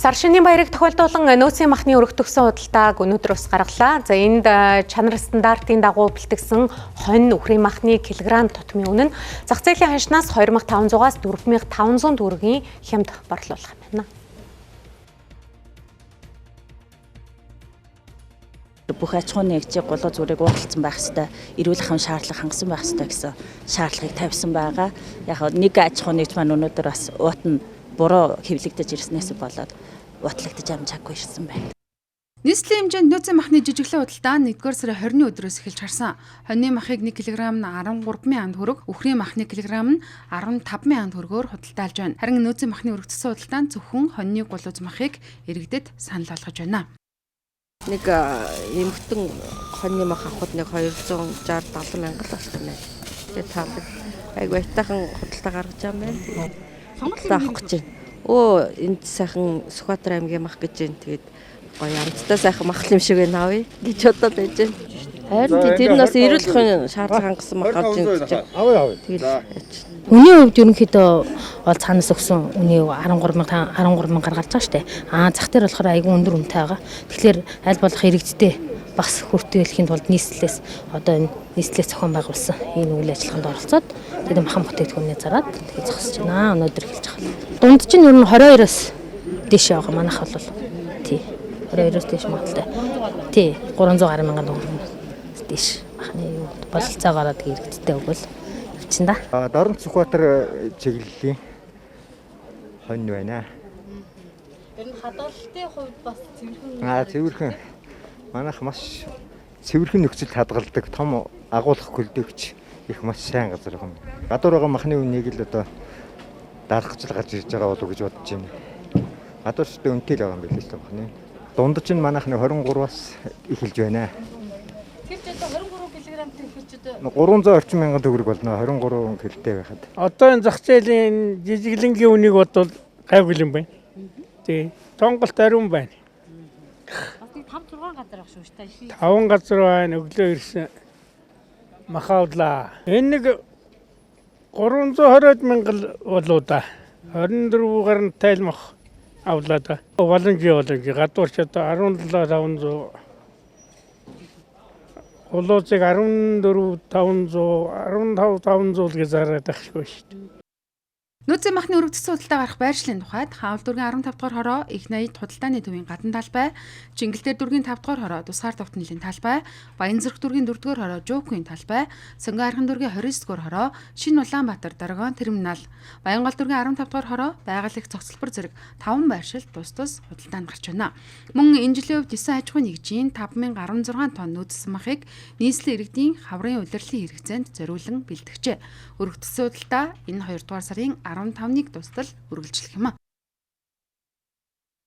Сар шинийн баярыг тохиолдуулан нөөцийн махны өргөтгсөн худалдааг өнөөдөр ус гаргалаа. За энд чанар стандартын дагуу бэлтгэсэн хонь үхрийн махны килограмм тутмын үнэ нь зах зээлийн ханшнаас 2500-аас 4500 төгрөгийн хямд борлуулах юм байна. Бүх аж ахуйн нэгжийг голоо зүрийг уурлцсан байх ёстой, эрүүл ахуйн шаардлага хангасан байх ёстой гэсэн шаардлагыг тавьсан байгаа. Яг нэг аж ахуйн нэгж маань өнөөдөр бас уут нь буруу хэвлэгдэж ирснээс болоод утлагдаж амжаагүй ирсэн байна. Нийслэлийн хэмжээнд нөөцийн махны жижиглэн худалдаа нь 1-р сарын 20-ны өдрөөс эхэлж харсан. Хоньны махыг 1 кг нь 13,000 төгрөг, үхрийн махны килограмм нь 15,000 төгрөгөөр худалдаалж байна. Харин нөөцийн махны өргөцсөн худалдаа нь зөвхөн хоньны гулууз махыг иргэдэд санал болгож байна. Нэг эмхтэн хоньны мах авахд нэг 260-70 мянга л болсон байна. Тэгээд таалаг айгүй айтайхан худалдаа гаргаж байгаа юм байна. Сонголт авах гэж байна. Энд сайхан Сүхбаатар аймгийн мах гэж байна. Тэгээд гоё амттай сайхан мах юм шиг байна авъя гэж бодоод байж байна. Харин тэр нь бас эрүүл ахуйн шаардлага хангасан мах авч ийн гэж байна. Авъя. Үний хувьд ерөнхийдөө бол цаанаас өгсөн үний 13,000 гаргаж байгаа шүү дээ. Зах дээр болохоор айгүй өндөр үнэтэй байгаа. Тэгэхээр аль болох иргэдтэй бас хүртээлхийн тулд нийслэлээс одоо энэ нийслэлээс зохион байгуулсан энэ үйл ажиллагаанд оролцоод тэгээд махан бүтээгдэхүүнээ зараад тэгээд зогсож байна. Өнөөдөр эхэлж байгаа. Дунд чинь ер нь 22-оос дээш байгаа. Манайх бол тий 22-оос дээш магадaltaй. Тий 300 гаруй мянган төгрөг дээш махны бололцоогоор тэгээд иргэдтэй өгвөл явчихна да. Дорнод Сүхбаатар чиглэлийн хонь байна. Тэр нь хадгалалтын хувьд бас цэвэрхэн. Цэвэрхэн. Манайх маш цэвэрхэн нөхцөлд хадгалдаг том агуулгах хөлдөөгч их маш сайн газар юм. Гадуур байгаа махны үнийг л одоо дарах гэж гарч ирж байгаа болов уу гэж бодож байна. Гадуур ч үнэтэй л байгаа юм билээ л махны. Дунд чинь манайх 23-аас эхэлж байна. Тэр ч одоо 23 кг-тэй ихэж одоо 300 орчим мянган төгрөг болно 23 кг-тэй байхад. Одоо энэ зах зээлийн жижиглэнгийн үнийг бодвол гайгүй юм байна. Тий. Сонголт ариун байна. бас нэг 5-6 газар ах шүү дээ. 5 газар байна өглөө ирсэн. Махаулаа. Энэ нэг 320 мянган болоо да. 24 гаруй тайлмах авлаа да. Боломжтой гадуур ч одоо 17,500 Улуузыг 14,500 15,500 гэж зараад байхгүй шүү дээ. Нөөцийн махны өргөдсөн худалдаа гарах байршлын тухайд Хаавал дүүргийн 15 дугаар хороо их найд худалдааны төвийн гадна талбай, Чингэлдээр дүүргийн 5 дугаар хороо Тусгаар тогтнолын талбай, Баянзүрх дүүргийн 4 дугаар хороо Жөөхөн талбай, Сонгон архан дүүргийн 29 дугаар хороо Шинэ Улаанбаатар Дорогон терминал, Баянгол дүүргийн 15 дугаар хороо Байгаль их цогцлбор зэрэг 5 байршилд тус худалдаанд гарч байна. Мөн энэ жилийн хувьд 9 аж ахуйн нэгжийн 5,016 тонн нөөцсөн махыг нийслэлийн иргэдийн хаврын удирдлын хэрэгцээнд зориулан бэлтгэжээ. Өргөдсөн худалдаа энэ 2 дугаар сарын 15-ыг тусдал үргэлжлэх юм.